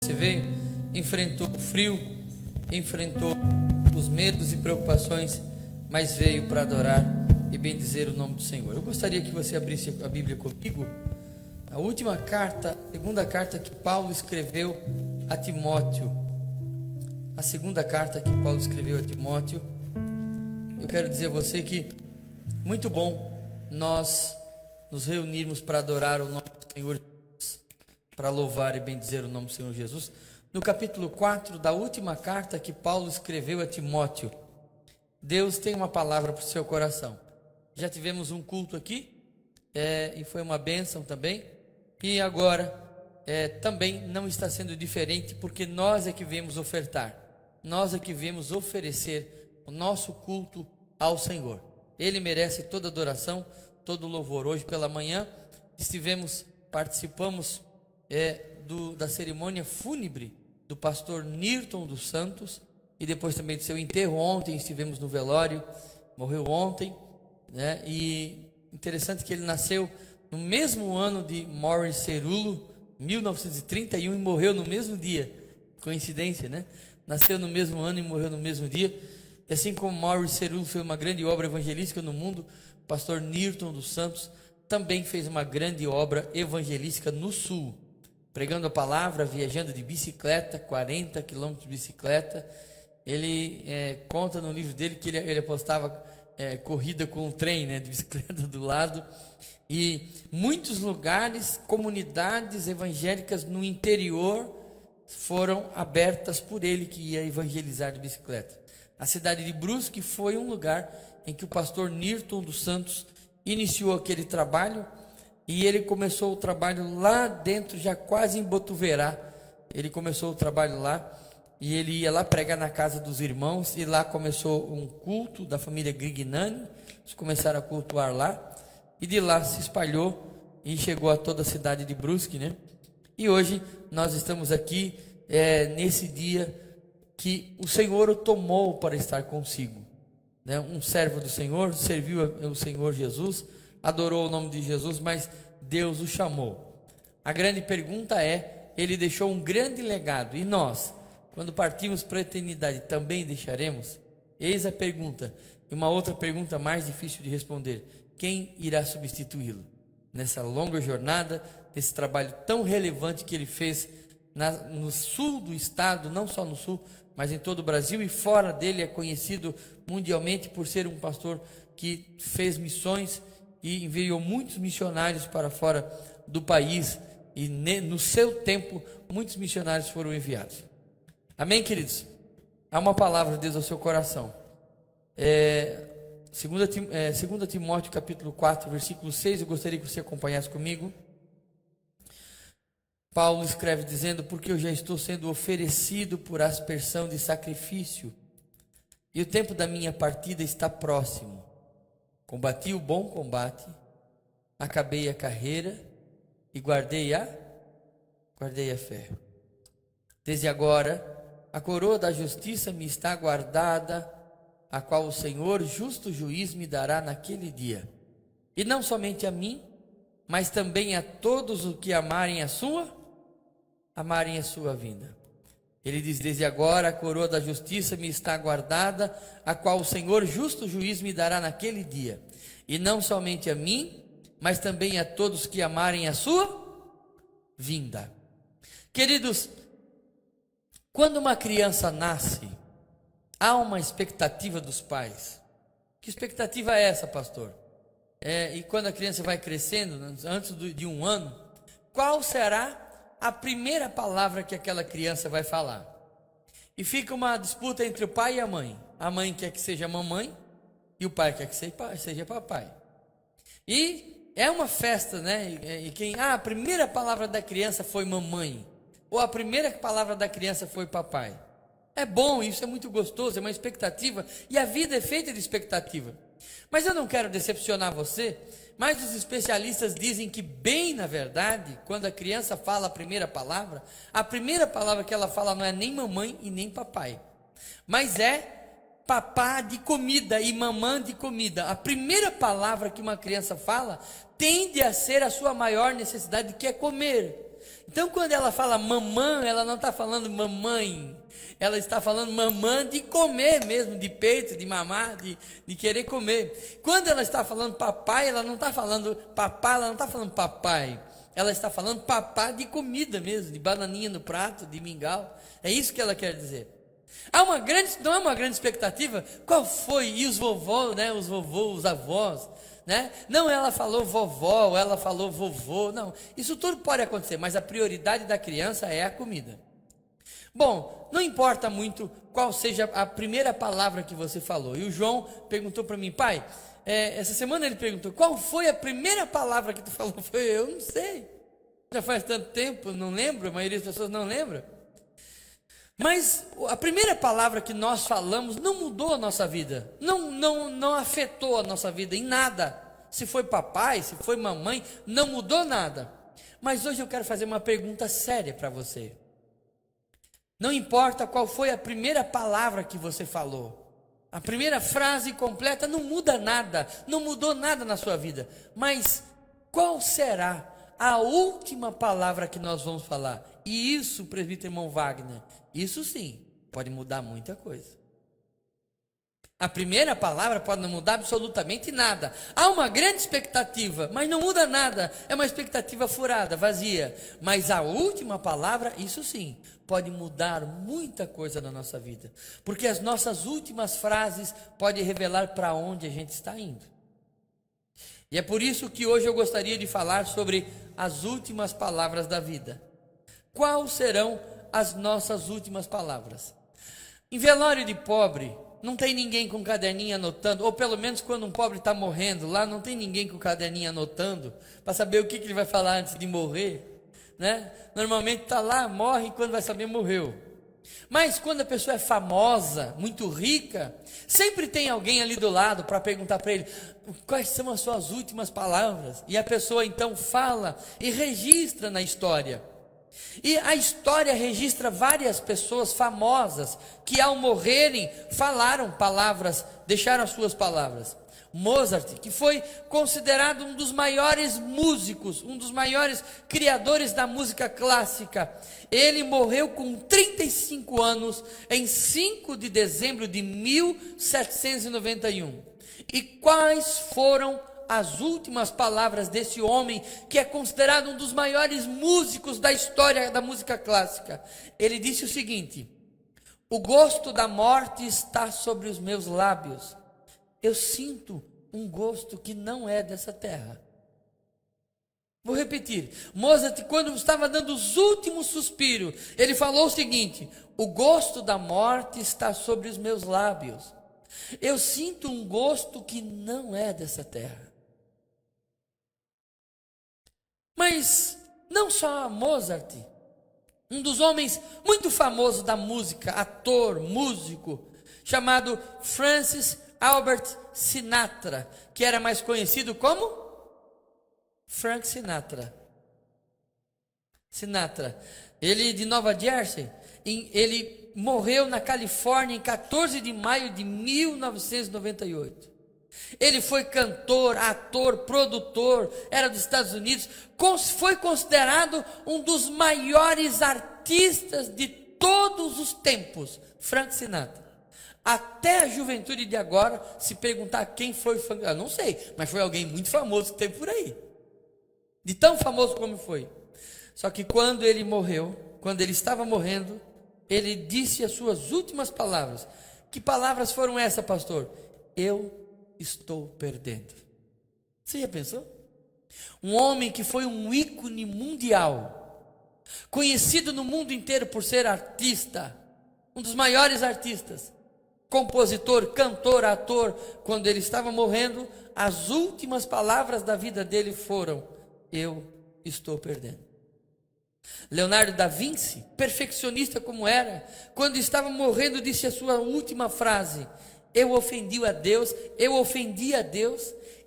Você veio, enfrentou o frio, enfrentou os medos e preocupações, mas veio para adorar e bendizer o nome do Senhor. Eu gostaria que você abrisse a Bíblia comigo. A última carta, a segunda carta que Paulo escreveu a Timóteo. A segunda carta que Paulo escreveu a Timóteo. Eu quero dizer a você que muito bom nós nos reunirmos para adorar o nome do Senhor Jesus, para louvar e bendizer o nome do Senhor Jesus. No capítulo 4 da última carta que Paulo escreveu a Timóteo, Deus tem uma palavra para o seu coração. Já tivemos um culto aqui, e foi uma bênção também, e agora também não está sendo diferente, porque nós é que viemos ofertar, nós é que viemos oferecer o nosso culto ao Senhor. Ele merece toda adoração, todo louvor. Hoje pela manhã participamos da cerimônia fúnebre do pastor Nirton dos Santos, e depois também do seu enterro. Ontem estivemos no velório, morreu ontem, né? E interessante que ele nasceu no mesmo ano de Morris Cerullo, 1931, e morreu no mesmo dia. Coincidência, né? Nasceu no mesmo ano e morreu no mesmo dia. E assim como Morris Cerullo fez uma grande obra evangelística no mundo, o pastor Nirton dos Santos também fez uma grande obra evangelística no sul, pregando a palavra, viajando de bicicleta, 40 quilômetros de bicicleta. Ele conta no livro dele que ele apostava corrida com o trem, né, de bicicleta do lado. E muitos lugares, comunidades evangélicas no interior foram abertas por ele, que ia evangelizar de bicicleta. A cidade de Brusque foi um lugar em que o pastor Nirton dos Santos iniciou aquele trabalho, e ele começou o trabalho lá dentro, já quase em Botuverá. Ele começou o trabalho lá, e ele ia lá pregar na casa dos irmãos, e lá começou um culto da família Grignani. Eles começaram a cultuar lá, e de lá se espalhou e chegou a toda a cidade de Brusque, né? E hoje nós estamos aqui nesse dia que o Senhor o tomou para estar consigo, né? Um servo do Senhor, serviu o Senhor Jesus, adorou o nome de Jesus, mas Deus o chamou. A grande pergunta ele deixou um grande legado, e nós, quando partimos para a eternidade, também deixaremos? Eis a pergunta. E uma outra pergunta mais difícil de responder: quem irá substituí-lo nessa longa jornada, nesse trabalho tão relevante que ele fez no sul do estado, não só no sul, mas em todo o Brasil, e fora dele é conhecido mundialmente por ser um pastor que fez missões e enviou muitos missionários para fora do país, e no seu tempo muitos missionários foram enviados. Amém, queridos? Há uma palavra de Deus ao seu coração. 2 Timóteo capítulo 4, versículo 6, eu gostaria que você acompanhasse comigo. Paulo escreve dizendo: porque eu já estou sendo oferecido por aspersão de sacrifício, e o tempo da minha partida está próximo. Combati o bom combate, acabei a carreira e guardei a fé. Desde agora, a coroa da justiça me está guardada, a qual o Senhor, justo juiz, me dará naquele dia. E não somente a mim, mas também a todos os que amarem a sua vinda. Ele diz: desde agora a coroa da justiça me está guardada, a qual o Senhor, justo juiz, me dará naquele dia. E não somente a mim, mas também a todos que amarem a sua vinda. Queridos, quando uma criança nasce, há uma expectativa dos pais. Que expectativa é essa, pastor? E quando a criança vai crescendo, antes de 1 ano, qual será a primeira palavra que aquela criança vai falar? E fica uma disputa entre o pai e a mãe. A mãe quer que seja mamãe e o pai quer que seja papai. E é uma festa, né? A primeira palavra da criança foi mamãe, ou a primeira palavra da criança foi papai. É bom, isso é muito gostoso, é uma expectativa, e a vida é feita de expectativa. Mas eu não quero decepcionar você, mas os especialistas dizem que, bem na verdade, quando a criança fala a primeira palavra que ela fala não é nem mamãe e nem papai, mas é papá de comida e mamã de comida. A primeira palavra que uma criança fala tende a ser a sua maior necessidade, que é comer. Então, quando ela fala mamã, ela não está falando mamãe, ela está falando mamã de comer mesmo, de peito, de mamar, de querer comer. Quando ela está falando papai, ela não está falando papai, ela não está falando papai, ela está falando papá de comida mesmo, de bananinha no prato, de mingau. É isso que ela quer dizer. Não é uma grande expectativa? Qual foi? E os vovôs, né? Os vovôs, os avós, né? Não, ela falou vovó, ela falou vovô. Não, isso tudo pode acontecer, mas a prioridade da criança é a comida. Bom, não importa muito qual seja a primeira palavra que você falou. E o João perguntou para mim, pai, essa semana ele perguntou, qual foi a primeira palavra que tu falou? Eu não sei. Já faz tanto tempo, não lembro, a maioria das pessoas não lembra. Mas a primeira palavra que nós falamos não mudou a nossa vida, não afetou a nossa vida em nada. Se foi papai, se foi mamãe, não mudou nada. Mas hoje eu quero fazer uma pergunta séria para você. Não importa qual foi a primeira palavra que você falou, a primeira frase completa não muda nada, não mudou nada na sua vida. Mas qual será a última palavra que nós vamos falar? E isso, presbítero irmão Wagner, isso sim, pode mudar muita coisa. A primeira palavra pode não mudar absolutamente nada. Há uma grande expectativa, mas não muda nada. É uma expectativa furada, vazia. Mas a última palavra, isso sim, pode mudar muita coisa na nossa vida. Porque as nossas últimas frases podem revelar para onde a gente está indo. E é por isso que hoje eu gostaria de falar sobre as últimas palavras da vida. Quais serão as nossas últimas palavras? Em velório de pobre, não tem ninguém com caderninho anotando, ou pelo menos quando um pobre está morrendo, lá não tem ninguém com caderninho anotando, para saber o que ele vai falar antes de morrer, né? Normalmente está lá, morre, e quando vai saber, morreu. Mas quando a pessoa é famosa, muito rica, sempre tem alguém ali do lado para perguntar para ele, quais são as suas últimas palavras? E a pessoa então fala e registra na história. E a história registra várias pessoas famosas que ao morrerem falaram palavras, deixaram as suas palavras. Mozart, que foi considerado um dos maiores músicos, um dos maiores criadores da música clássica, ele morreu com 35 anos em 5 de dezembro de 1791. E quais foram as últimas palavras desse homem, que é considerado um dos maiores músicos da história da música clássica? Ele disse o seguinte: o gosto da morte está sobre os meus lábios. Eu sinto um gosto que não é dessa terra. Vou repetir. Mozart, quando estava dando os últimos suspiros, ele falou o seguinte: o gosto da morte está sobre os meus lábios. Eu sinto um gosto que não é dessa terra. Mas não só Mozart, um dos homens muito famosos da música, ator, músico, chamado Francis Albert Sinatra, que era mais conhecido como Frank Sinatra. Ele de Nova Jersey, ele morreu na Califórnia em 14 de maio de 1998. Ele foi cantor, ator, produtor, era dos Estados Unidos, foi considerado um dos maiores artistas de todos os tempos, Frank Sinatra. Até a juventude de agora, se perguntar quem foi Frank, eu não sei, mas foi alguém muito famoso que teve por aí, de tão famoso como foi. Só que quando ele morreu, quando ele estava morrendo, ele disse as suas últimas palavras. Que palavras foram essas, pastor? Eu estou perdendo. Você já pensou? Um homem que foi um ícone mundial, conhecido no mundo inteiro por ser artista, um dos maiores artistas, compositor, cantor, ator. Quando ele estava morrendo, as últimas palavras da vida dele foram: eu estou perdendo. Leonardo da Vinci, perfeccionista como era, quando estava morrendo, disse a sua última frase: eu ofendi a Deus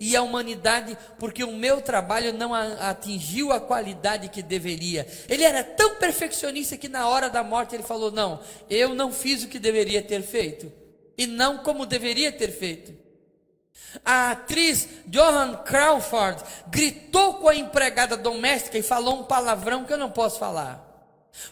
e a humanidade, porque o meu trabalho não atingiu a qualidade que deveria. Ele era tão perfeccionista que na hora da morte ele falou: não, eu não fiz o que deveria ter feito, e não como deveria ter feito. A atriz Joan Crawford gritou com a empregada doméstica e falou um palavrão que eu não posso falar.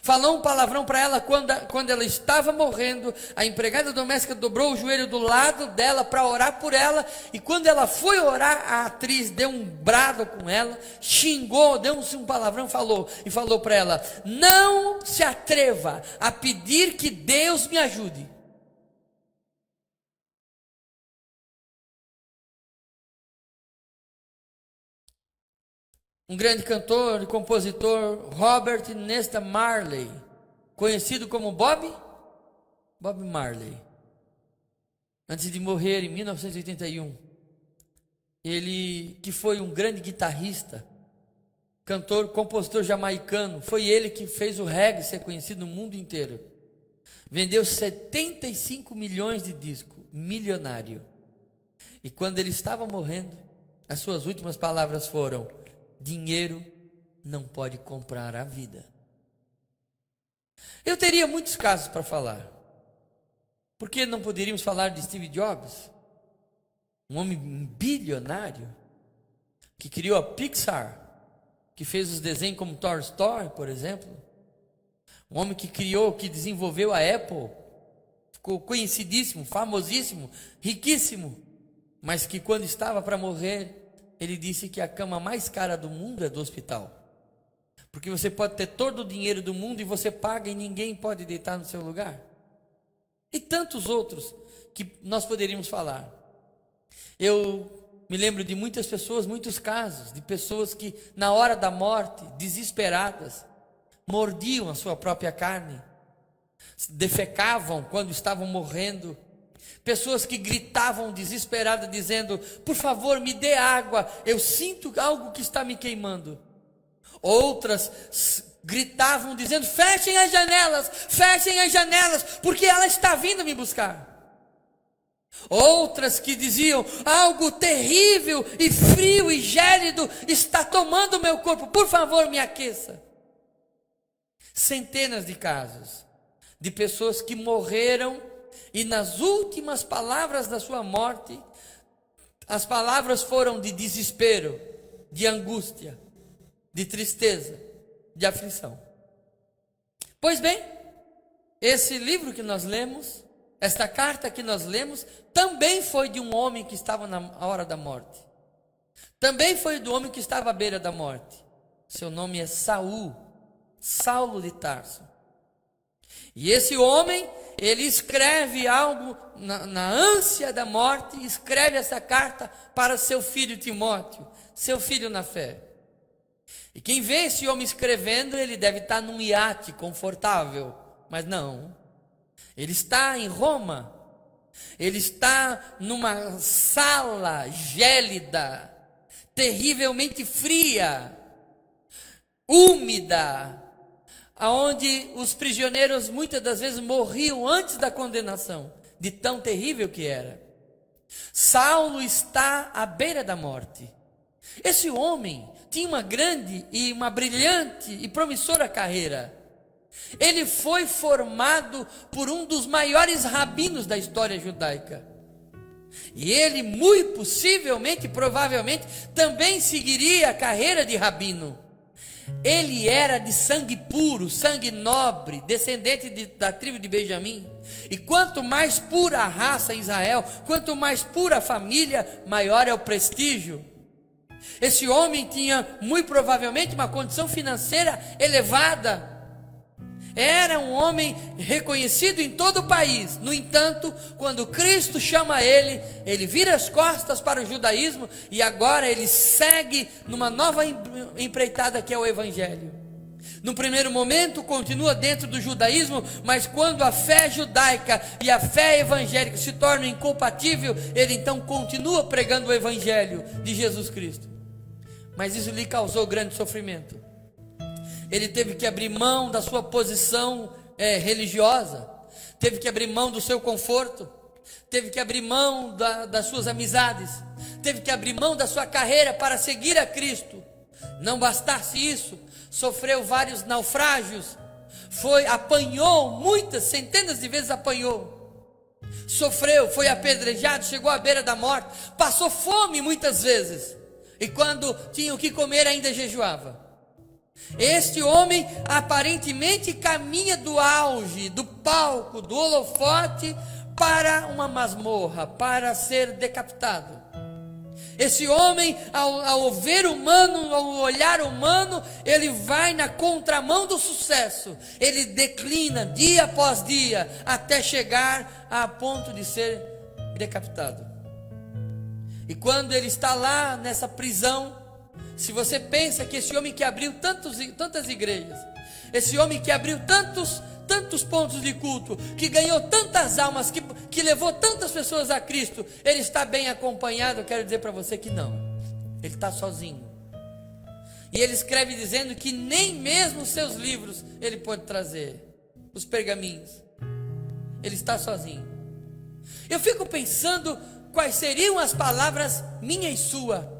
Falou um palavrão para ela quando ela estava morrendo. A empregada doméstica dobrou o joelho do lado dela para orar por ela. E quando ela foi orar, a atriz deu um brado com ela, xingou, deu um palavrão, falou para ela: não se atreva a pedir que Deus me ajude. Um grande cantor e compositor, Robert Nesta Marley, conhecido como Bob Marley, antes de morrer em 1981, ele que foi um grande guitarrista, cantor, compositor jamaicano, foi ele que fez o reggae ser conhecido no mundo inteiro. Vendeu 75 milhões de discos, milionário. E quando ele estava morrendo, as suas últimas palavras foram: dinheiro não pode comprar a vida. Eu teria muitos casos para falar. Por que não poderíamos falar de Steve Jobs? Um homem bilionário que criou a Pixar, que fez os desenhos como Toy Story, por exemplo. Um homem que desenvolveu a Apple, ficou conhecidíssimo, famosíssimo, riquíssimo, mas que quando estava para morrer, ele disse que a cama mais cara do mundo é do hospital. Porque você pode ter todo o dinheiro do mundo e você paga e ninguém pode deitar no seu lugar. E tantos outros que nós poderíamos falar. Eu me lembro de muitas pessoas, muitos casos, de pessoas que na hora da morte, desesperadas, mordiam a sua própria carne, defecavam quando estavam morrendo. Pessoas que gritavam desesperadas, dizendo: por favor, me dê água, eu sinto algo que está me queimando. Outras gritavam dizendo: fechem as janelas, porque ela está vindo me buscar. Outras que diziam: algo terrível e frio e gélido está tomando o meu corpo, por favor, me aqueça. Centenas de casos de pessoas que morreram e nas últimas palavras da sua morte, as palavras foram de desespero, de angústia, de tristeza, de aflição. Pois bem, esse livro que nós lemos, esta carta que nós lemos, também foi de um homem que estava na hora da morte. Também foi do homem que estava à beira da morte. Seu nome é Saulo de Tarso. E esse homem, ele escreve algo na ânsia da morte, escreve essa carta para seu filho Timóteo, seu filho na fé. E quem vê esse homem escrevendo, ele deve estar num iate confortável, mas não. Ele está em Roma, ele está numa sala gélida, terrivelmente fria, úmida, aonde os prisioneiros muitas das vezes morriam antes da condenação, de tão terrível que era. Saulo está à beira da morte. Esse homem tinha uma grande e uma brilhante e promissora carreira. Ele foi formado por um dos maiores rabinos da história judaica. E ele, muito possivelmente, provavelmente, também seguiria a carreira de rabino. Ele era de sangue puro, sangue nobre, descendente da tribo de Benjamim. E quanto mais pura a raça em Israel, quanto mais pura a família, maior é o prestígio. Esse homem tinha, muito provavelmente, uma condição financeira elevada. Era um homem reconhecido em todo o país. No entanto, quando Cristo chama ele, ele vira as costas para o judaísmo e agora ele segue numa nova empreitada que é o Evangelho. No primeiro momento continua dentro do judaísmo, mas quando a fé judaica e a fé evangélica se tornam incompatíveis, ele então continua pregando o Evangelho de Jesus Cristo. Mas isso lhe causou grande sofrimento. Ele teve que abrir mão da sua posição religiosa, teve que abrir mão do seu conforto, teve que abrir mão das suas amizades, teve que abrir mão da sua carreira para seguir a Cristo. Não bastasse isso, sofreu vários naufrágios, apanhou muitas, centenas de vezes apanhou, sofreu, foi apedrejado, chegou à beira da morte, passou fome muitas vezes, e quando tinha o que comer ainda jejuava. Este homem aparentemente caminha do auge, do palco, do holofote para uma masmorra, para ser decapitado. Esse homem, ao ver humano, ao olhar humano, ele vai na contramão do sucesso. Ele declina dia após dia, até chegar a ponto de ser decapitado. E quando ele está lá nessa prisão, se você pensa que esse homem que abriu tantas igrejas, esse homem que abriu tantos pontos de culto, que ganhou tantas almas, que levou tantas pessoas a Cristo, ele está bem acompanhado, eu quero dizer para você que não, ele está sozinho. E ele escreve dizendo que nem mesmo os seus livros ele pode trazer, os pergaminhos, ele está sozinho. Eu fico pensando quais seriam as palavras minha e sua,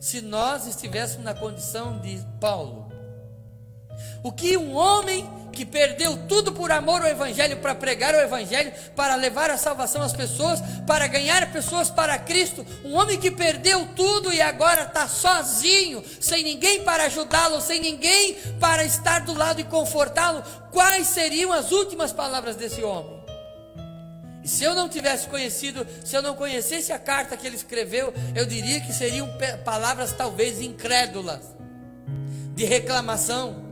se nós estivéssemos na condição de Paulo. O que um homem que perdeu tudo por amor ao Evangelho, para pregar o Evangelho, para levar a salvação às pessoas, para ganhar pessoas para Cristo, um homem que perdeu tudo e agora está sozinho, sem ninguém para ajudá-lo, sem ninguém para estar do lado e confortá-lo, quais seriam as últimas palavras desse homem? E se eu não tivesse conhecido, se eu não conhecesse a carta que ele escreveu, eu diria que seriam palavras talvez incrédulas, de reclamação,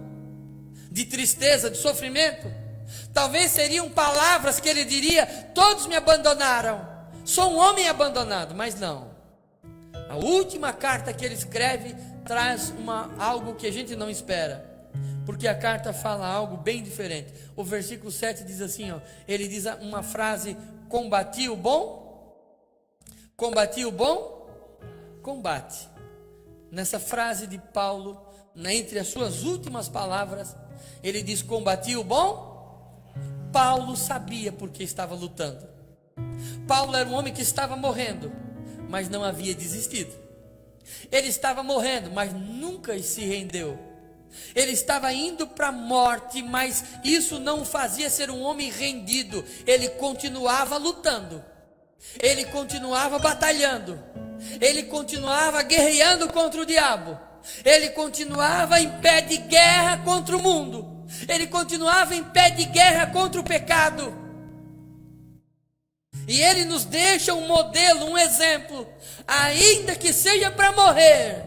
de tristeza, de sofrimento. Talvez seriam palavras que ele diria: todos me abandonaram, sou um homem abandonado. Mas não, a última carta que ele escreve traz algo que a gente não espera, porque a carta fala algo bem diferente. O versículo 7 diz assim, ele diz uma frase: combati o bom combate. Nessa frase de Paulo, entre as suas últimas palavras, ele diz: combati o bom. Paulo sabia porque estava lutando. Paulo era um homem que estava morrendo, mas não havia desistido. Ele estava morrendo, mas nunca se rendeu. Ele estava indo para a morte, mas isso não o fazia ser um homem rendido. Ele continuava lutando, ele continuava batalhando, ele continuava guerreando contra o diabo, ele continuava em pé de guerra contra o mundo, ele continuava em pé de guerra contra o pecado. E ele nos deixa um modelo, um exemplo, ainda que seja para morrer,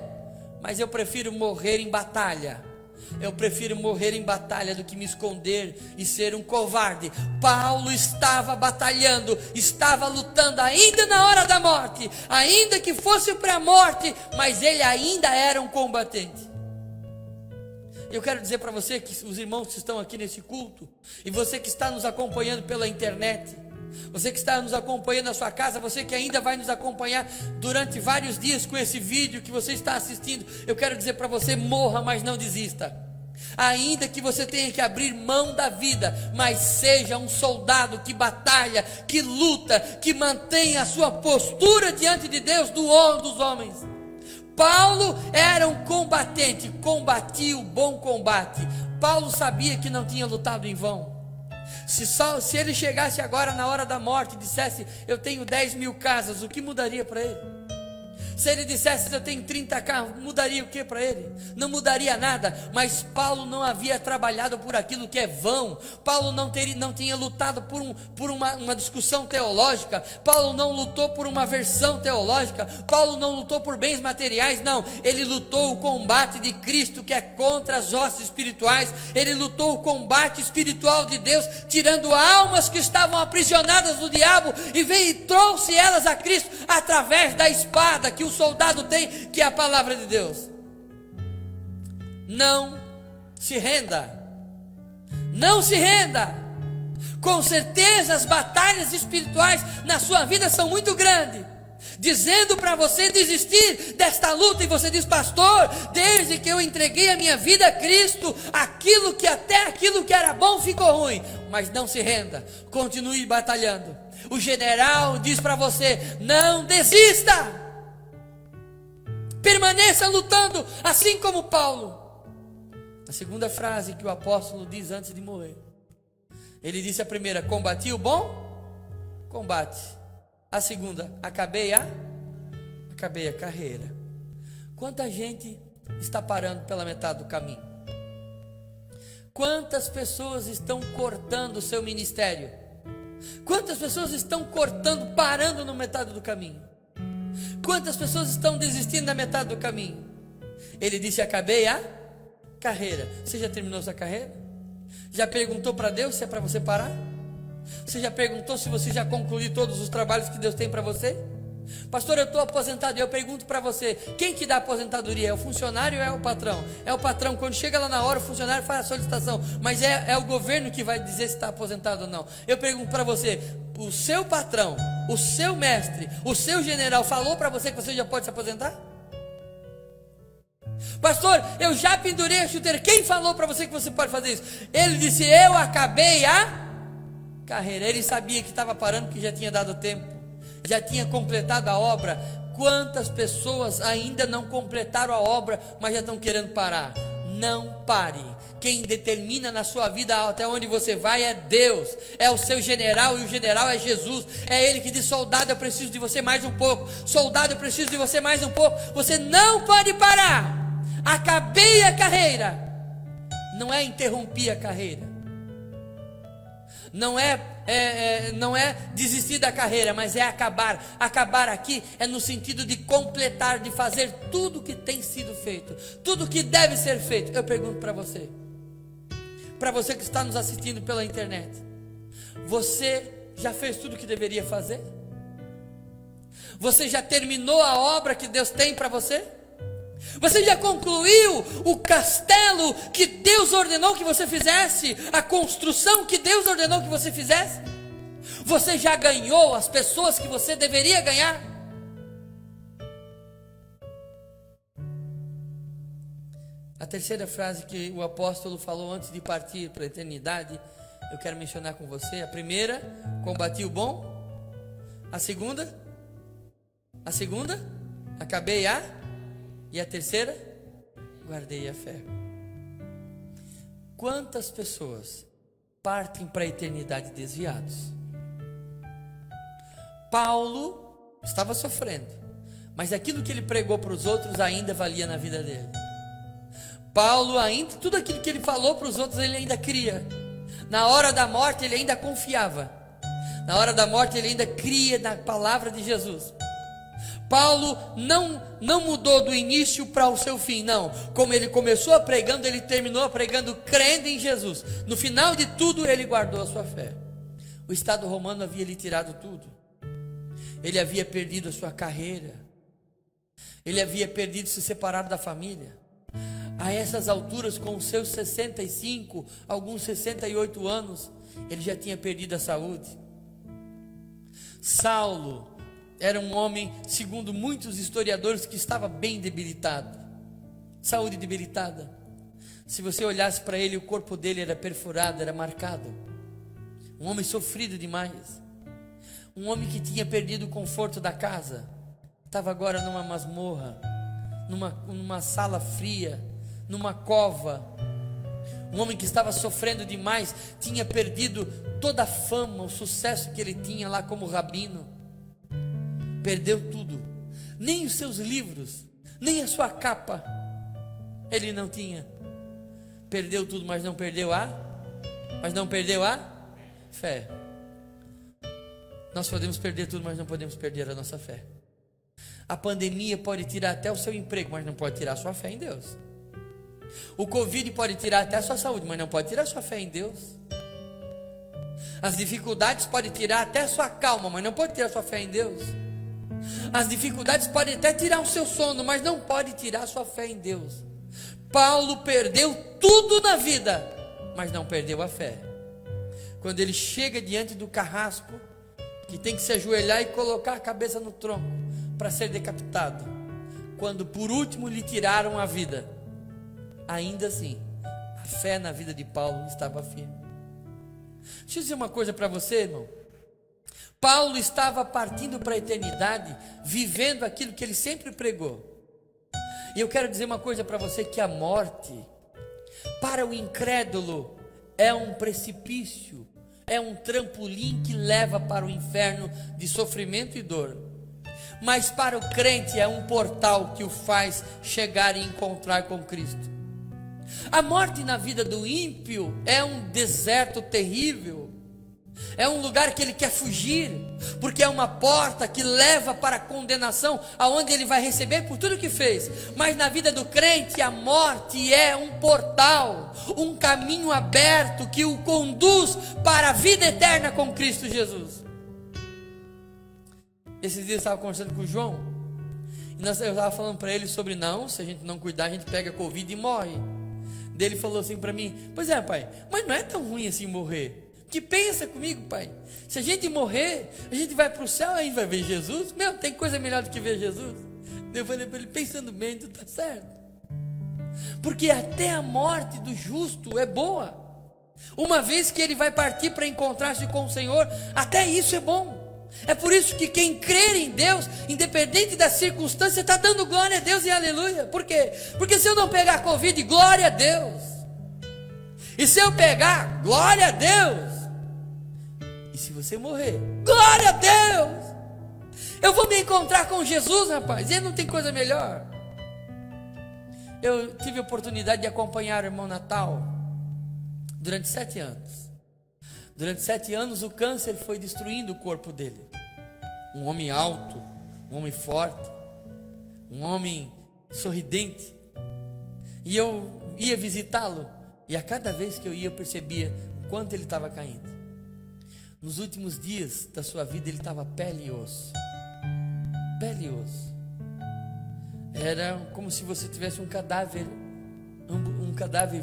mas eu prefiro morrer em batalha. Eu prefiro morrer em batalha do que me esconder e ser um covarde. Paulo estava batalhando, estava lutando ainda na hora da morte, ainda que fosse para a morte, mas ele ainda era um combatente. Eu quero dizer para você que os irmãos que estão aqui nesse culto, e você que está nos acompanhando pela internet, você que está nos acompanhando na sua casa, você que ainda vai nos acompanhar durante vários dias com esse vídeo que você está assistindo, eu quero dizer para você: morra, mas não desista. Ainda que você tenha que abrir mão da vida, mas seja um soldado que batalha, que luta, que mantém a sua postura diante de Deus, dos homens. Paulo era um combatente, combatia o bom combate. Paulo sabia que não tinha lutado em vão. Se ele chegasse agora na hora da morte e dissesse: eu tenho 10.000 casas, o que mudaria para ele? Se ele dissesse: eu tenho 30 carros, mudaria o que para ele? Não mudaria nada. Mas Paulo não havia trabalhado por aquilo que é vão. Paulo não tinha lutado por uma discussão teológica. Paulo não lutou por uma versão teológica. Paulo não lutou por bens materiais, não. Ele lutou o combate de Cristo, que é contra as hostes espirituais. Ele lutou o combate espiritual de Deus, tirando almas que estavam aprisionadas do diabo, e veio e trouxe elas a Cristo através da espada que o soldado tem, que é a palavra de Deus. Não se renda, não se renda. Com certeza as batalhas espirituais na sua vida são muito grandes, dizendo para você desistir desta luta, e você diz: pastor, desde que eu entreguei a minha vida a Cristo, até aquilo que era bom ficou ruim. Mas não se renda, continue batalhando. O general diz para você: não desista, permaneça lutando, assim como Paulo. A segunda frase que o apóstolo diz antes de morrer, ele disse a primeira: combati o bom combate. A segunda, acabei a carreira. Quanta gente está parando pela metade do caminho? Quantas pessoas estão cortando o seu ministério? Quantas pessoas estão cortando, parando na metade do caminho? Quantas pessoas estão desistindo na metade do caminho? Ele disse: acabei a carreira. Você já terminou sua carreira? Já perguntou para Deus se é para você parar? Você já perguntou se você já concluiu todos os trabalhos que Deus tem para você? Pastor, eu estou aposentado. E eu pergunto para você: quem que dá aposentadoria? É o funcionário ou é o patrão? É o patrão. Quando chega lá na hora, o funcionário faz a solicitação, mas é o governo que vai dizer se está aposentado ou não. Eu pergunto para você: o seu patrão, o seu mestre, o seu general falou para você que você já pode se aposentar? Pastor, eu já pendurei a chuteira. Quem falou para você que você pode fazer isso? Ele disse: eu acabei a carreira. Ele sabia que estava parando, porque já tinha dado tempo, já tinha completado a obra. Quantas pessoas ainda não completaram a obra, mas já estão querendo parar? Não pare. Quem determina na sua vida até onde você vai é Deus, é o seu general, e o general é Jesus. É Ele que diz: soldado, eu preciso de você mais um pouco. Soldado, eu preciso de você mais um pouco. Você não pode parar. Acabei a carreira. Não é interromper a carreira, não é desistir da carreira, mas é acabar. Acabar aqui é no sentido de completar, de fazer tudo que tem sido feito, tudo que deve ser feito. Eu pergunto para você que está nos assistindo pela internet: você já fez tudo que deveria fazer? Você já terminou a obra que Deus tem para você? Você já concluiu o castelo que Deus ordenou que você fizesse? A construção que Deus ordenou que você fizesse? Você já ganhou as pessoas que você deveria ganhar? A terceira frase que o apóstolo falou antes de partir para a eternidade, eu quero mencionar com você. A primeira: combati o bom. A segunda, acabei a. E a terceira, guardei a fé. Quantas pessoas partem para a eternidade desviados? Paulo estava sofrendo, mas aquilo que ele pregou para os outros ainda valia na vida dele. Paulo ainda, tudo aquilo que ele falou para os outros, ele ainda cria. Na hora da morte ele ainda confiava. Na hora da morte ele ainda cria na palavra de Jesus. Paulo não mudou do início para o seu fim, não. Como ele começou pregando, ele terminou pregando crendo em Jesus. No final de tudo, ele guardou a sua fé. O Estado romano havia lhe tirado tudo. Ele havia perdido a sua carreira. Ele havia perdido, se separado da família. A essas alturas, com os seus 65, alguns 68 anos, ele já tinha perdido a saúde. Saulo era um homem, segundo muitos historiadores, que estava bem debilitado, saúde debilitada. Se você olhasse para ele, o corpo dele era perfurado, era marcado. Um homem sofrido demais, um homem que tinha perdido o conforto da casa, estava agora numa masmorra, numa sala fria, numa cova. Um homem que estava sofrendo demais, tinha perdido toda a fama, o sucesso que ele tinha lá como rabino. Perdeu tudo, nem os seus livros, nem a sua capa, ele não tinha. Perdeu tudo, mas não perdeu a fé. Nós podemos perder tudo, mas não podemos perder a nossa fé. A pandemia pode tirar até o seu emprego, mas não pode tirar a sua fé em Deus. O Covid pode tirar até a sua saúde, mas não pode tirar a sua fé em Deus. As dificuldades podem tirar até a sua calma, mas não pode tirar a sua fé em Deus. As dificuldades podem até tirar o seu sono, mas não pode tirar a sua fé em Deus. Paulo perdeu tudo na vida, mas não perdeu a fé. Quando ele chega diante do carrasco, que tem que se ajoelhar e colocar a cabeça no tronco para ser decapitado, quando por último lhe tiraram a vida, ainda assim a fé na vida de Paulo estava firme. Deixa eu dizer uma coisa para você, irmão. Paulo estava partindo para a eternidade, vivendo aquilo que ele sempre pregou. E eu quero dizer uma coisa para você, que a morte, para o incrédulo, é um precipício, é um trampolim que leva para o inferno de sofrimento e dor. Mas para o crente é um portal que o faz chegar e encontrar com Cristo. A morte na vida do ímpio é um deserto terrível. É um lugar que ele quer fugir, porque é uma porta que leva para a condenação, aonde ele vai receber por tudo que fez. Mas na vida do crente, a morte é um portal, um caminho aberto que o conduz para a vida eterna com Cristo Jesus. Esses dias eu estava conversando com o João, e eu estava falando para ele sobre se a gente não cuidar, a gente pega Covid e morre. Daí ele falou assim para mim: pois é, pai, mas não é tão ruim assim morrer. Que pensa comigo, pai, se a gente morrer, a gente vai para o céu, aí vai ver Jesus. Meu, tem coisa melhor do que ver Jesus? Eu falei para ele: pensando bem, tu está certo, porque até a morte do justo é boa, uma vez que ele vai partir para encontrar-se com o Senhor, até isso é bom. É por isso que quem crer em Deus, independente da circunstância, está dando glória a Deus e aleluia. Por quê? Porque se eu não pegar Covid, glória a Deus, e se eu pegar, glória a Deus. E se você morrer, glória a Deus, eu vou me encontrar com Jesus, rapaz, e não tem coisa melhor. Eu tive a oportunidade de acompanhar o irmão Natal durante 7 anos. Durante 7 anos o câncer foi destruindo o corpo dele. Um homem alto, um homem forte, um homem sorridente. E eu ia visitá-lo, e a cada vez que eu ia eu percebia o quanto ele estava caindo. Nos últimos dias da sua vida ele estava pele e osso. Pele e osso. Era como se você tivesse um cadáver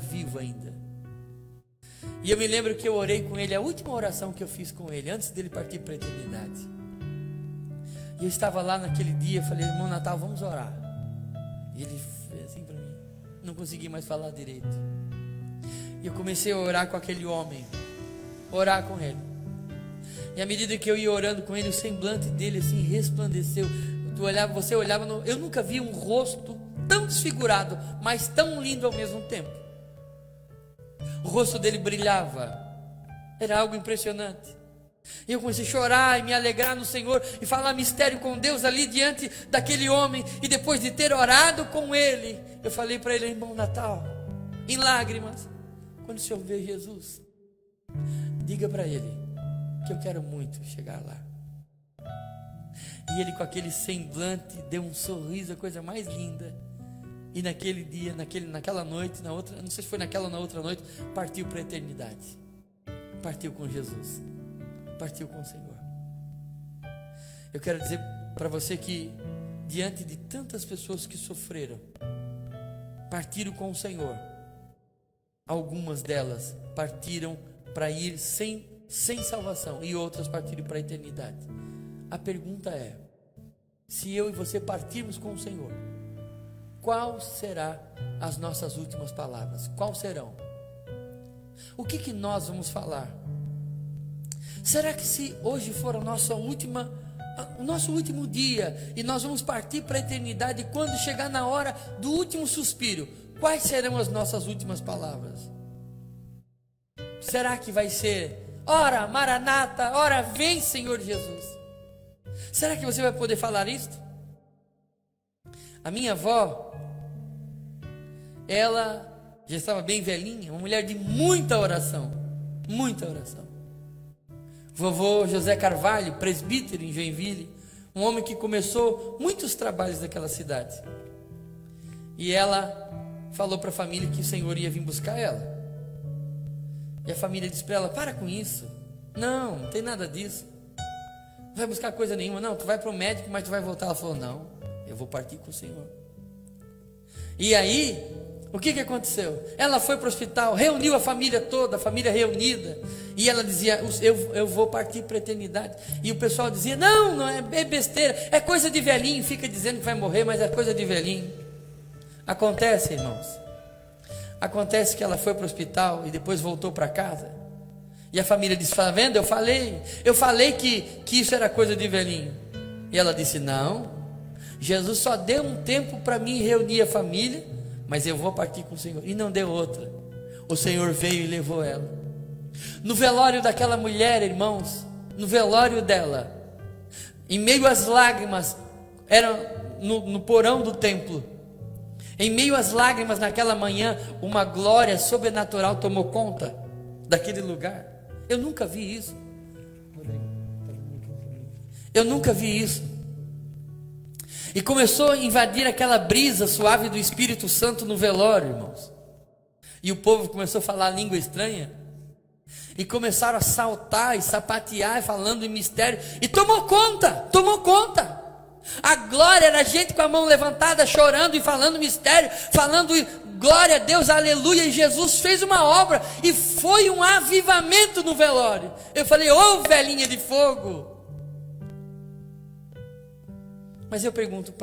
vivo ainda. E eu me lembro que eu orei com ele, a última oração que eu fiz com ele, antes dele partir para a eternidade. E eu estava lá naquele dia, eu falei: irmão Natal, vamos orar. E ele fez assim para mim, não consegui mais falar direito. E eu comecei a orar com aquele homem, orar com ele. E à medida que eu ia orando com ele, o semblante dele assim resplandeceu. Você olhava, eu nunca vi um rosto tão desfigurado, mas tão lindo ao mesmo tempo. O rosto dele brilhava, era algo impressionante. E eu comecei a chorar e me alegrar no Senhor, e falar mistério com Deus ali diante daquele homem. E depois de ter orado com ele, eu falei para ele: irmão Natal, em lágrimas, quando o Senhor vê Jesus, diga para ele que eu quero muito chegar lá. E ele, com aquele semblante, deu um sorriso, a coisa mais linda. E naquele dia, naquela noite, na outra, não sei se foi naquela ou na outra noite, partiu para a eternidade. Partiu com Jesus, partiu com o Senhor. Eu quero dizer para você que, diante de tantas pessoas que sofreram, partiram com o Senhor, algumas delas partiram para ir sem salvação, e outras partiram para a eternidade. A pergunta é: se eu e você partirmos com o Senhor, qual será as nossas últimas palavras? Quais serão? O que nós vamos falar? Será que, se hoje for o nosso último dia, e nós vamos partir para a eternidade, quando chegar na hora do último suspiro, quais serão as nossas últimas palavras? Será que vai ser: ora, Maranata, ora, vem, Senhor Jesus? Será que você vai poder falar isto? A minha avó, ela já estava bem velhinha, uma mulher de muita oração, muita oração. Vovô José Carvalho, presbítero em Joinville, um homem que começou muitos trabalhos daquela cidade. E ela falou para a família que o Senhor ia vir buscar ela. E a família disse para ela: para com isso, não tem nada disso, não vai buscar coisa nenhuma, não, tu vai para o médico, mas tu vai voltar. Ela falou: não, eu vou partir com o Senhor. E aí, o que aconteceu? Ela foi para o hospital, reuniu a família toda, a família reunida, e ela dizia: eu vou partir para a eternidade. E o pessoal dizia: não é besteira, é coisa de velhinho, fica dizendo que vai morrer, mas é coisa de velhinho. Acontece, irmãos, acontece que ela foi para o hospital e depois voltou para casa, e a família disse: está vendo, eu falei que isso era coisa de velhinho. E ela disse: não, Jesus só deu um tempo para mim reunir a família, mas eu vou partir com o Senhor. E não deu outra. O Senhor veio e levou ela. No velório daquela mulher, irmãos, no velório dela, em meio às lágrimas, era no porão do templo, em meio às lágrimas naquela manhã, uma glória sobrenatural tomou conta daquele lugar. Eu nunca vi isso. Eu nunca vi isso. E começou a invadir aquela brisa suave do Espírito Santo no velório, irmãos. E o povo começou a falar língua estranha. E começaram a saltar e sapatear, falando em mistério. E tomou conta, tomou conta. A glória era gente com a mão levantada, chorando e falando mistério, falando glória a Deus, aleluia. E Jesus fez uma obra e foi um avivamento no velório. Eu falei, ô velhinha de fogo. Mas eu pergunto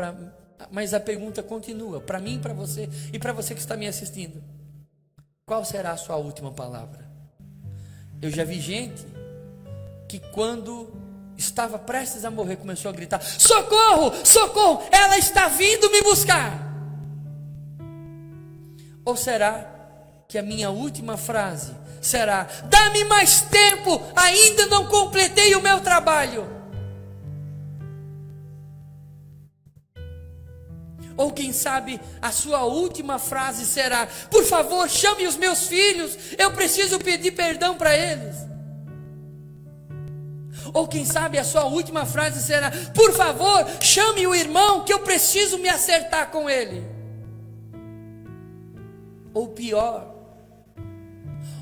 mas a pergunta continua, para mim e para você, e para você que está me assistindo: qual será a sua última palavra? Eu já vi gente que quando estava prestes a morrer começou a gritar: socorro, socorro, ela está vindo me buscar. Ou será que a minha última frase será: dá-me mais tempo, ainda não completei o meu trabalho? Ou quem sabe a sua última frase será: por favor, chame os meus filhos, eu preciso pedir perdão para eles. Ou quem sabe a sua última frase será: por favor, chame o irmão que eu preciso me acertar com ele. Ou pior,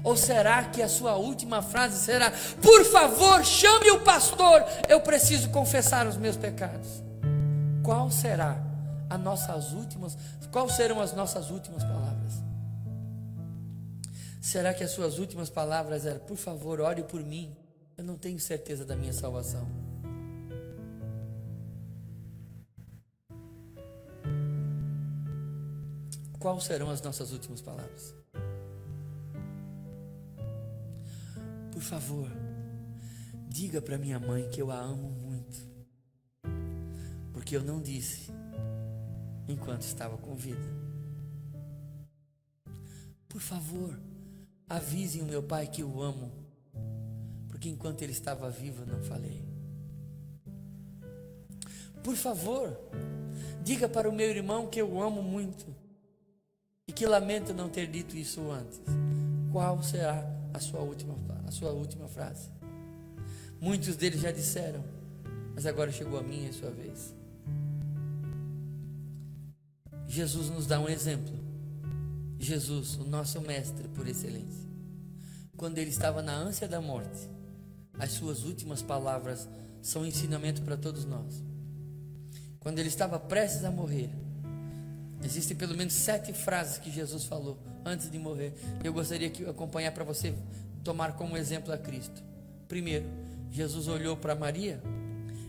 ou será que a sua última frase será: por favor, chame o pastor, eu preciso confessar os meus pecados? Qual serão as nossas últimas palavras? Será que as suas últimas palavras eram: por favor, ore por mim, eu não tenho certeza da minha salvação? Quais serão as nossas últimas palavras? Por favor, diga para minha mãe que eu a amo muito, porque eu não disse enquanto estava com vida. Por favor, avisem o meu pai que eu amo, porque enquanto ele estava vivo eu não falei. Por favor, diga para o meu irmão que eu amo muito e que lamento não ter dito isso antes. Qual será a sua última frase? Muitos deles já disseram, mas agora chegou a minha e a sua vez. Jesus nos dá um exemplo. Jesus, o nosso mestre por excelência, quando ele estava na ânsia da morte, as suas últimas palavras são um ensinamento para todos nós. Quando ele estava prestes a morrer, existem pelo menos 7 frases que Jesus falou antes de morrer. Eu gostaria de acompanhar para você tomar como exemplo a Cristo. Primeiro, Jesus olhou para Maria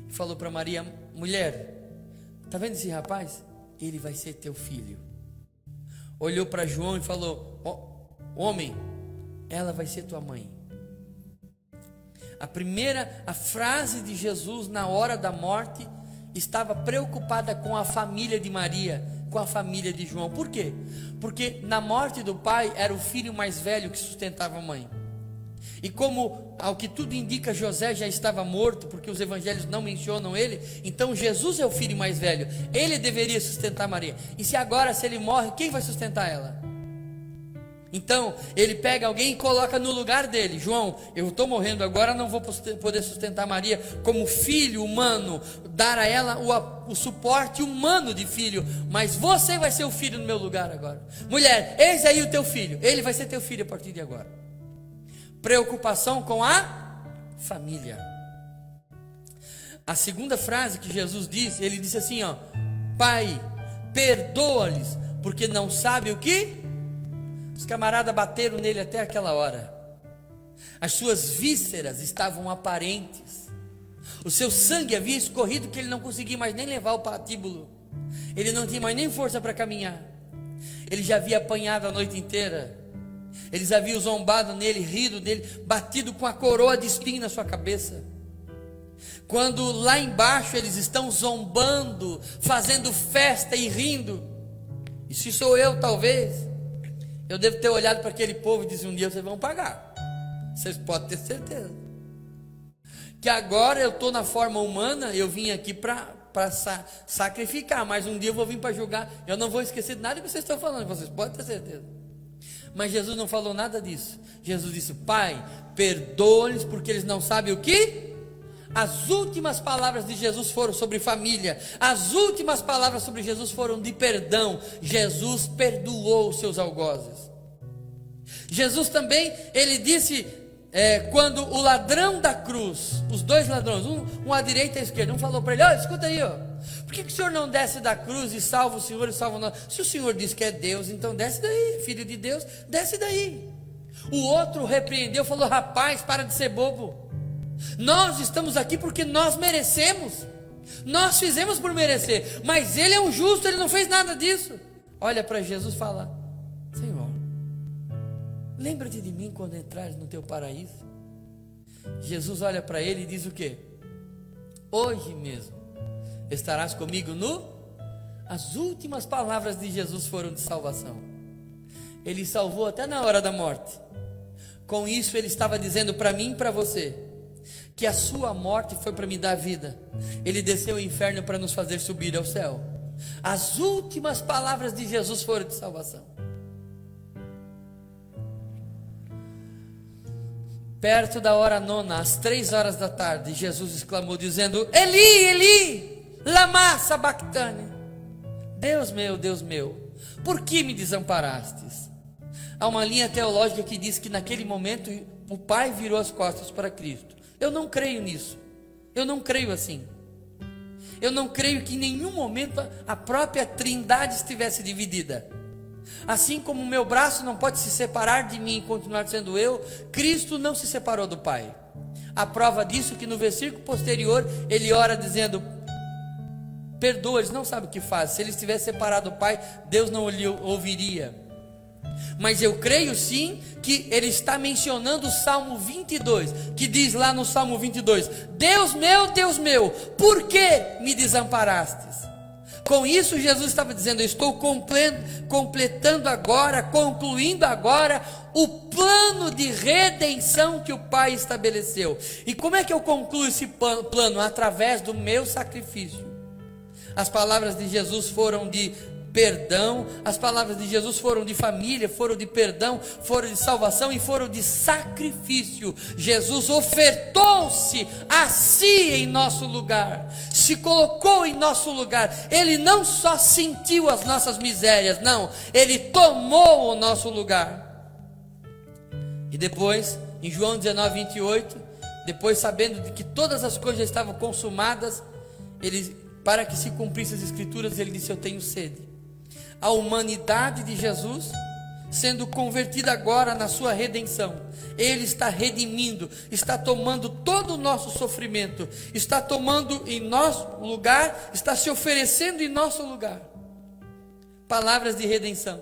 e falou para Maria: mulher, está vendo esse rapaz? Ele vai ser teu filho. Olhou para João e falou: homem, ela vai ser tua mãe. A frase de Jesus na hora da morte estava preocupada com a família de Maria, com a família de João. Por quê? Porque na morte do pai era o filho mais velho que sustentava a mãe. E como, ao que tudo indica, José já estava morto, porque os evangelhos não mencionam ele, então Jesus é o filho mais velho, ele deveria sustentar Maria. E se ele morre, quem vai sustentar ela? Então ele pega alguém e coloca no lugar dele: João, eu estou morrendo agora, não vou poder sustentar Maria como filho humano, dar a ela o suporte humano de filho, mas você vai ser o filho no meu lugar agora. Mulher, eis aí o teu filho, ele vai ser teu filho a partir de agora. Preocupação com a família. A segunda frase que Jesus disse, ele disse assim: Pai, perdoa-lhes, porque não sabem o que. Os camaradas bateram nele até aquela hora. As suas vísceras estavam aparentes, o seu sangue havia escorrido, que ele não conseguia mais nem levar o patíbulo, ele não tinha mais nem força para caminhar. Ele já havia apanhado a noite inteira, eles haviam zombado nele, rido dele, batido com a coroa de espinho na sua cabeça. Quando lá embaixo eles estão zombando, fazendo festa e rindo, e se sou eu, talvez eu devo ter olhado para aquele povo e disse: um dia vocês vão pagar, Vocês podem ter certeza. Que agora eu estou na forma humana, eu vim aqui para sacrificar, mas um dia eu vou vir para julgar. Eu não vou esquecer de nada que vocês estão falando, vocês podem ter certeza. Mas Jesus não falou nada disso. Jesus disse: Pai, perdoa-lhes porque eles não sabem o que? As últimas palavras de Jesus foram sobre família. As últimas palavras sobre Jesus foram de perdão. Jesus perdoou os seus algozes. Jesus também, ele disse, quando o ladrão da cruz, os dois ladrões, um à direita e à esquerda, um falou para ele: olha, escuta aí, por que o senhor não desce da cruz e salva o Senhor e salva nós? Se o Senhor diz que é Deus, então desce daí, filho de Deus, desce daí. O outro repreendeu, falou: rapaz, para de ser bobo. Nós estamos aqui porque nós merecemos. Nós fizemos por merecer, mas ele é um justo, ele não fez nada disso. Olha para Jesus e fala: Senhor, lembra-te de mim quando entrares no teu paraíso. Jesus olha para ele e diz o quê? Hoje mesmo estarás comigo no... As últimas palavras de Jesus foram de salvação. Ele salvou até na hora da morte. Com isso ele estava dizendo para mim e para você que a sua morte foi para me dar vida. Ele desceu ao inferno para nos fazer subir ao céu. As últimas palavras de Jesus foram de salvação. Perto da hora nona, às 3 horas da tarde, Jesus exclamou dizendo: Eli, Eli, lama sabachthani. Deus meu, por que me desamparastes? Há uma linha teológica que diz que naquele momento o Pai virou as costas para Cristo. Eu não creio nisso. Eu não creio assim. Eu não creio que em nenhum momento a própria Trindade estivesse dividida. Assim como o meu braço não pode se separar de mim e continuar sendo eu, Cristo não se separou do Pai. A prova disso é que no versículo posterior ele ora dizendo: perdoa, eles não sabem o que fazem. Se ele estivesse separado do Pai, Deus não lhe ouviria. Mas eu creio sim que ele está mencionando o Salmo 22, que diz lá no Salmo 22: Deus meu, por que me desamparastes? Com isso Jesus estava dizendo: eu estou completando agora, concluindo agora o plano de redenção que o Pai estabeleceu. E como é que eu concluo esse plano? Através do meu sacrifício. As palavras de Jesus foram de perdão, as palavras de Jesus foram de família, foram de perdão, foram de salvação e foram de sacrifício. Jesus ofertou-se a si em nosso lugar, se colocou em nosso lugar. Ele não só sentiu as nossas misérias, não, ele tomou o nosso lugar. E depois, em João 19:28, depois sabendo de que todas as coisas já estavam consumadas, para que se cumprissem as escrituras, ele disse: eu tenho sede. A humanidade de Jesus sendo convertida agora na sua redenção, ele está redimindo, está tomando todo o nosso sofrimento, está tomando em nosso lugar, está se oferecendo em nosso lugar. Palavras de redenção.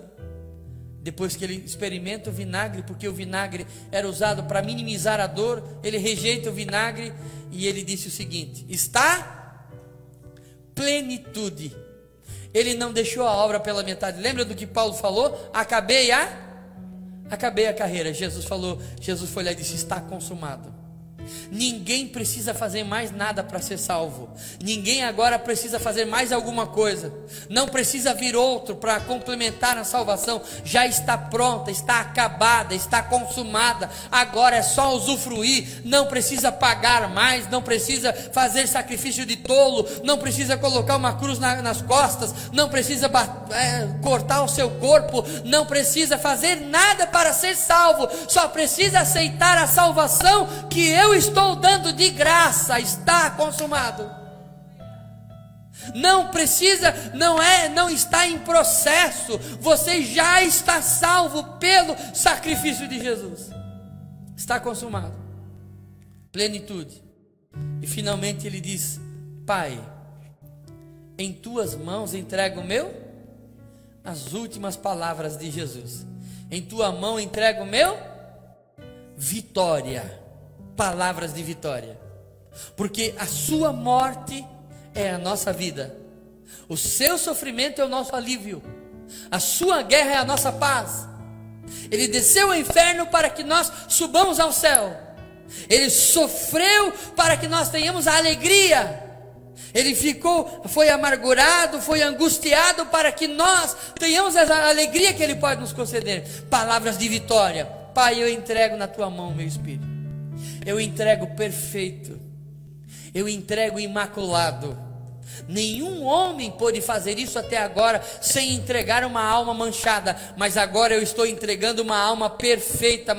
Depois que ele experimenta o vinagre, porque o vinagre era usado para minimizar a dor, ele rejeita o vinagre e ele disse o seguinte: está plenitude. Ele não deixou a obra pela metade. Lembra do que Paulo falou? Acabei a carreira. Jesus foi lá e disse: está consumado. Ninguém precisa fazer mais nada para ser salvo. Ninguém agora precisa fazer mais alguma coisa. Não precisa vir outro para complementar a salvação. Já está pronta, está acabada, está consumada. Agora é só usufruir. Não precisa pagar mais, não precisa fazer sacrifício de tolo, não precisa colocar uma cruz nas costas, não precisa cortar o seu corpo, não precisa fazer nada para ser salvo. Só precisa aceitar a salvação que eu estou dando de graça. Está consumado. Não precisa, não está em processo. Você já está salvo pelo sacrifício de Jesus. Está consumado. Plenitude. E finalmente ele diz: Pai, em tuas mãos entrego o meu. As últimas palavras de Jesus: em tua mão entrego o meu. Vitória. Palavras de vitória, porque a sua morte é a nossa vida, o seu sofrimento é o nosso alívio, a sua guerra é a nossa paz. Ele desceu ao inferno para que nós subamos ao céu. Ele sofreu para que nós tenhamos a alegria. Ele foi amargurado, foi angustiado para que nós tenhamos a alegria que Ele pode nos conceder. Palavras de vitória. Pai, eu entrego na Tua mão meu espírito. Eu entrego perfeito. Eu entrego imaculado. Nenhum homem pôde fazer isso até agora sem entregar uma alma manchada, mas agora eu estou entregando uma alma perfeita,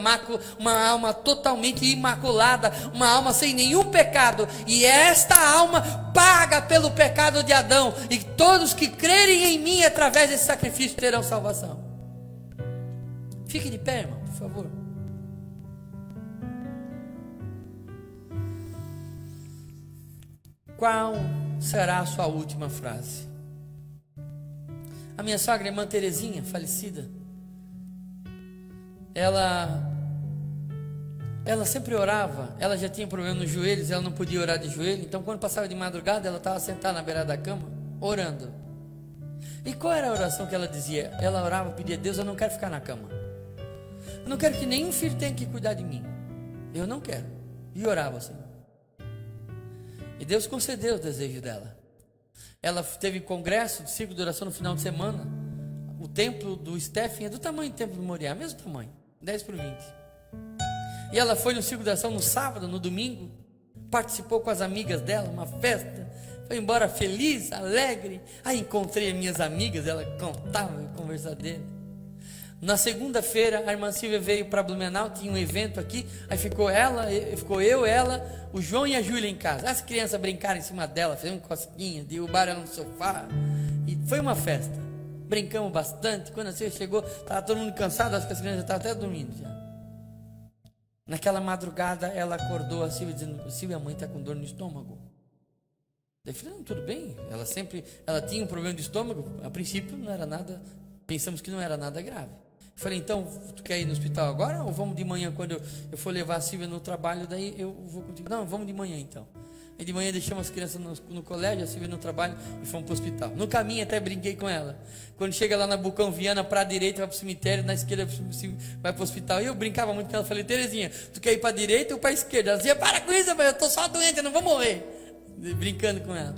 uma alma totalmente imaculada, uma alma sem nenhum pecado, e esta alma paga pelo pecado de Adão, e todos que crerem em mim através desse sacrifício terão salvação. Fique de pé, irmão, por favor. Qual será a sua última frase? A minha sogra, irmã Terezinha, falecida, ela sempre orava. Ela já tinha problema nos joelhos, ela não podia orar de joelho. Então quando passava de madrugada, ela estava sentada na beira da cama, orando. E qual era a oração que ela dizia? Ela orava, pedia a Deus: eu não quero ficar na cama, eu não quero que nenhum filho tenha que cuidar de mim, eu não quero. E orava assim. E Deus concedeu o desejo dela. Ela teve congresso de círculo de oração no final de semana. O templo do Stephen é do tamanho do templo do Moriá, mesmo tamanho, 10/20. E ela foi no círculo de oração no sábado, no domingo, participou com as amigas dela, uma festa, foi embora feliz, alegre. Aí encontrei as minhas amigas, ela contava, conversadeira. Na segunda-feira, a irmã Silvia veio para Blumenau, tinha um evento aqui, aí ficou eu, ela, o João e a Júlia em casa. As crianças brincaram em cima dela, fizeram cosquinha, derrubaram ela no sofá, e foi uma festa. Brincamos bastante. Quando a Silvia chegou, estava todo mundo cansado, acho que as crianças já estavam até dormindo já. Naquela madrugada, ela acordou a Silvia dizendo: Silvia, a mãe está com dor no estômago. Daí eu falei: não, tudo bem. Ela tinha um problema de estômago, a princípio não era nada, pensamos que não era nada grave. Eu falei: então, tu quer ir no hospital agora ou vamos de manhã, quando eu for levar a Silvia no trabalho, daí eu vou contigo? Não, vamos de manhã então. E de manhã deixamos as crianças no colégio, a Silvia no trabalho, e fomos para o hospital. No caminho até brinquei com ela. Quando chega lá na Bucão Viana, para a direita vai para o cemitério, na esquerda vai para o hospital. E eu brincava muito com ela, falei: Terezinha, tu quer ir para a direita ou para a esquerda? Ela dizia: para com isso, eu estou só doente, eu não vou morrer. Brincando com ela.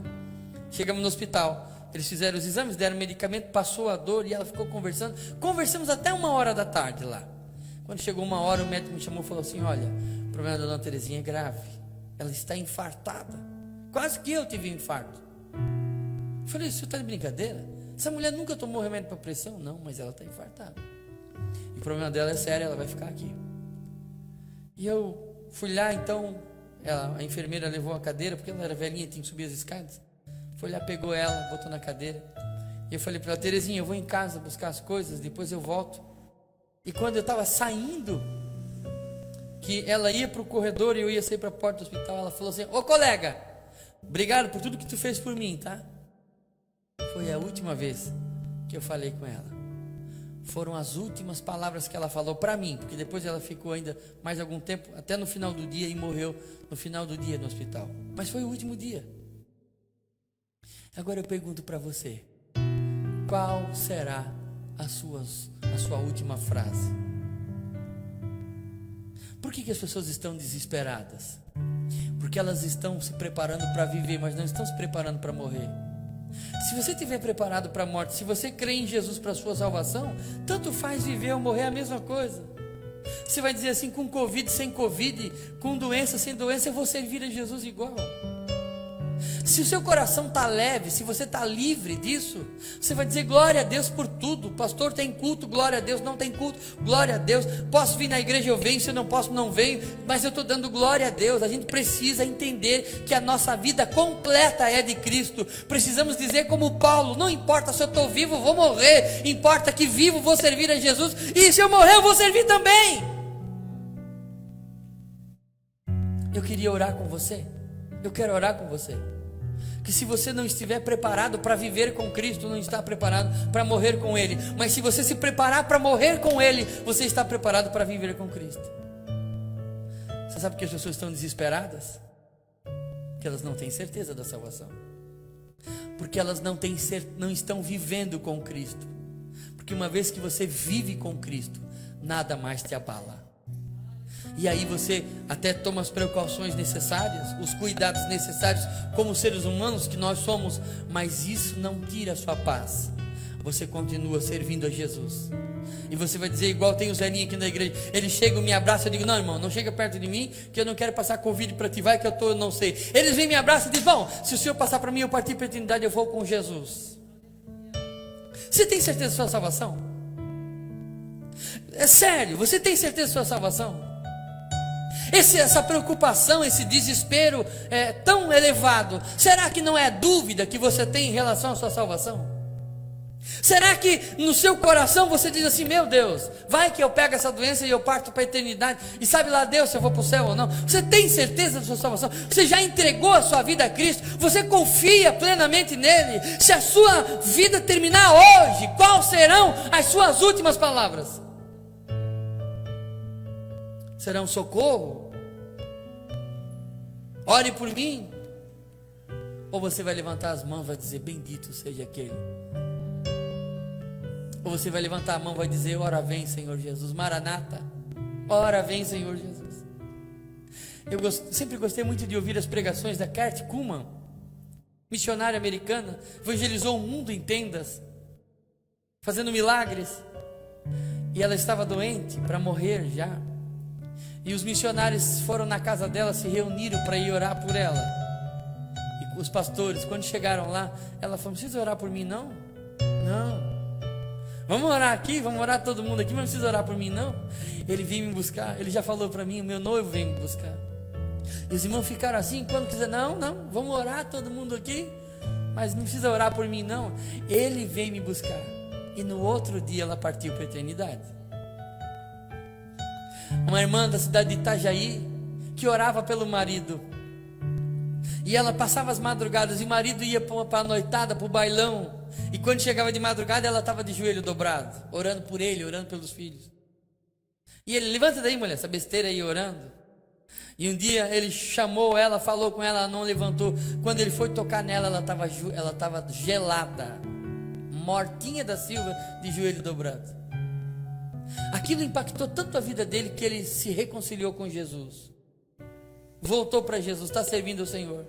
Chegamos no hospital. Eles fizeram os exames, deram medicamento, passou a dor e ela ficou conversando. Conversamos até 1h da tarde lá. Quando chegou 1h, o médico me chamou e falou assim: olha, o problema da dona Terezinha é grave. Ela está infartada. Quase que eu tive um infarto. Eu falei: você está de brincadeira? Essa mulher nunca tomou remédio para pressão? Não, mas ela está infartada. E o problema dela é sério, ela vai ficar aqui. E eu fui lá, então, a enfermeira levou a cadeira, porque ela era velhinha, tinha que subir as escadas. Foi lá, pegou ela, botou na cadeira. E eu falei para ela: Terezinha, eu vou em casa buscar as coisas, depois eu volto. E quando eu estava saindo, que ela ia para o corredor e eu ia sair para a porta do hospital, ela falou assim: ô colega, obrigado por tudo que tu fez por mim, tá? Foi a última vez que eu falei com ela. Foram as últimas palavras que ela falou para mim, porque depois ela ficou ainda mais algum tempo, até no final do dia, e morreu no final do dia no hospital. Mas foi o último dia. Agora eu pergunto para você: qual será a sua última frase? Por que as pessoas estão desesperadas? Porque elas estão se preparando para viver, mas não estão se preparando para morrer. Se você estiver preparado para a morte, se você crê em Jesus para a sua salvação, tanto faz viver ou morrer, a mesma coisa. Você vai dizer assim: com Covid, sem Covid, com doença, sem doença, eu vou servir a Jesus igual. Se o seu coração está leve, se você está livre disso, você vai dizer: glória a Deus por tudo. Pastor, tem culto, glória a Deus. Não tem culto, glória a Deus. Posso vir na igreja, eu venho. Se eu não posso, não venho. Mas eu estou dando glória a Deus. A gente precisa entender que a nossa vida completa é de Cristo. Precisamos dizer como Paulo: não importa se eu estou vivo, vou morrer. Importa que vivo, vou servir a Jesus. E se eu morrer, eu vou servir também. Eu queria orar com você. Eu quero orar com você. Que se você não estiver preparado para viver com Cristo, não está preparado para morrer com Ele. Mas se você se preparar para morrer com Ele, você está preparado para viver com Cristo. Você sabe por que as pessoas estão desesperadas? Porque elas não têm certeza da salvação. Porque elas não estão vivendo com Cristo. Porque uma vez que você vive com Cristo, nada mais te abala. E aí você até toma as precauções necessárias, os cuidados necessários, como seres humanos que nós somos, mas isso não tira a sua paz. Você continua servindo a Jesus. E você vai dizer, igual tem o Zelinho aqui na igreja, ele chega, me abraça, eu digo, não irmão, não chega perto de mim, que eu não quero passar Covid para ti, vai que eu não sei. Eles vêm, me abraçam e dizem, bom, se o Senhor passar para mim, eu partir para a eternidade, eu vou com Jesus. Você tem certeza da sua salvação? É sério, você tem certeza da sua salvação? Essa preocupação, esse desespero é tão elevado, será que não é dúvida que você tem em relação à sua salvação? Será que no seu coração você diz assim, meu Deus, vai que eu pego essa doença e eu parto para a eternidade, e sabe lá Deus se eu vou para o céu ou não? Você tem certeza da sua salvação? Você já entregou a sua vida a Cristo? Você confia plenamente nele? Se a sua vida terminar hoje, quais serão as suas últimas palavras? Serão socorro? Ore por mim? Ou você vai levantar as mãos e vai dizer, bendito seja aquele? Ou você vai levantar a mão e vai dizer, ora vem Senhor Jesus, Maranata, ora vem Senhor Jesus. Eu sempre gostei muito de ouvir as pregações da Kathy Kuhlman, missionária americana, evangelizou o mundo em tendas, fazendo milagres, e ela estava doente para morrer já, e os missionários foram na casa dela, se reuniram para ir orar por ela, e os pastores, quando chegaram lá, ela falou, não precisa orar por mim não? Não. Vamos orar aqui, vamos orar todo mundo aqui, mas não precisa orar por mim não. Ele veio me buscar, ele já falou para mim, o meu noivo veio me buscar. E os irmãos ficaram assim, quando quiser, não, vamos orar todo mundo aqui, mas não precisa orar por mim não. Ele veio me buscar, e no outro dia ela partiu para a eternidade. Uma irmã da cidade de Itajaí, que orava pelo marido, e ela passava as madrugadas, e o marido ia para a noitada, para o bailão, e quando chegava de madrugada, ela estava de joelho dobrado, orando por ele, orando pelos filhos. E ele, levanta daí mulher, essa besteira aí orando. E um dia ele chamou ela, falou com ela, ela não levantou. Quando ele foi tocar nela, ela estava gelada, mortinha da Silva, de joelho dobrado. Aquilo impactou tanto a vida dele, que ele se reconciliou com Jesus, voltou para Jesus, está servindo ao Senhor.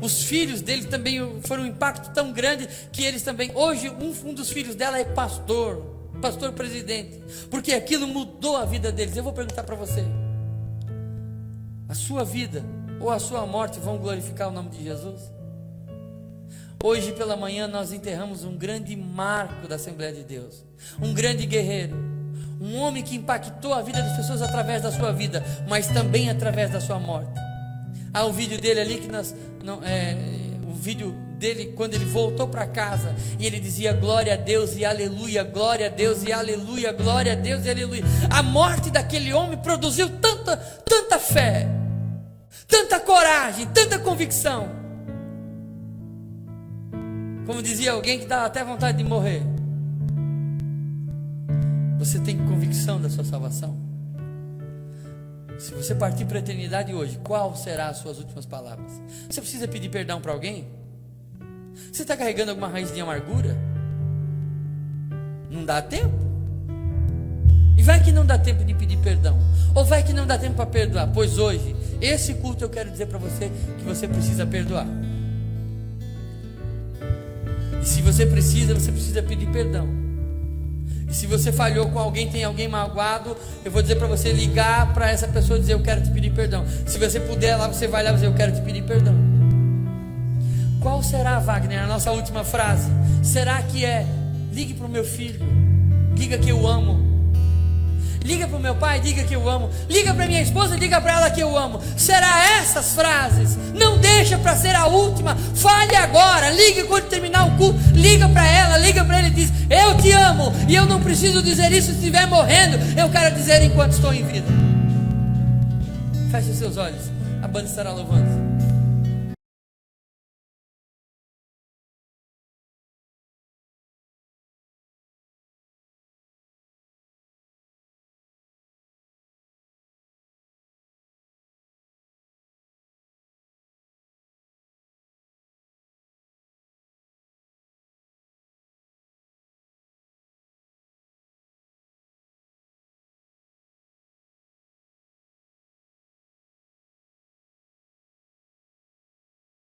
Os filhos dele também foram um impacto tão grande, que eles também, hoje um dos filhos dela é pastor presidente, porque aquilo mudou a vida deles. Eu vou perguntar para você, a sua vida ou a sua morte vão glorificar o nome de Jesus? Hoje pela manhã nós enterramos um grande marco da Assembleia de Deus, um grande guerreiro, um homem que impactou a vida das pessoas através da sua vida, mas também através da sua morte. Há um vídeo dele ali que o vídeo dele quando ele voltou para casa, e ele dizia glória a Deus e aleluia, glória a Deus e aleluia, glória a Deus e aleluia. A morte daquele homem produziu tanta fé, tanta coragem, tanta convicção, como dizia alguém que dá até vontade de morrer. Você tem convicção da sua salvação? Se você partir para a eternidade hoje, qual será as suas últimas palavras? Você precisa pedir perdão para alguém? Você está carregando alguma raiz de amargura? Não dá tempo? E vai que não dá tempo de pedir perdão, ou vai que não dá tempo para perdoar? Pois hoje, esse culto eu quero dizer para você que você precisa perdoar. E se você precisa pedir perdão. E se você falhou com alguém, tem alguém magoado, eu vou dizer para você ligar para essa pessoa e dizer, eu quero te pedir perdão. Se você puder lá, você vai lá e dizer, eu quero te pedir perdão. Qual será, Wagner, a nossa última frase? Será que é, ligue para o meu filho, diga que eu amo. Liga para o meu pai, diga que eu amo. Liga para minha esposa, diga para ela que eu amo. Será essas frases? Não deixa para ser a última. Fale agora, ligue quando terminar o culto. Liga para ela, liga para ele e diz, eu te amo. E eu não preciso dizer isso se estiver morrendo, eu quero dizer enquanto estou em vida. Feche os seus olhos, a banda estará louvando.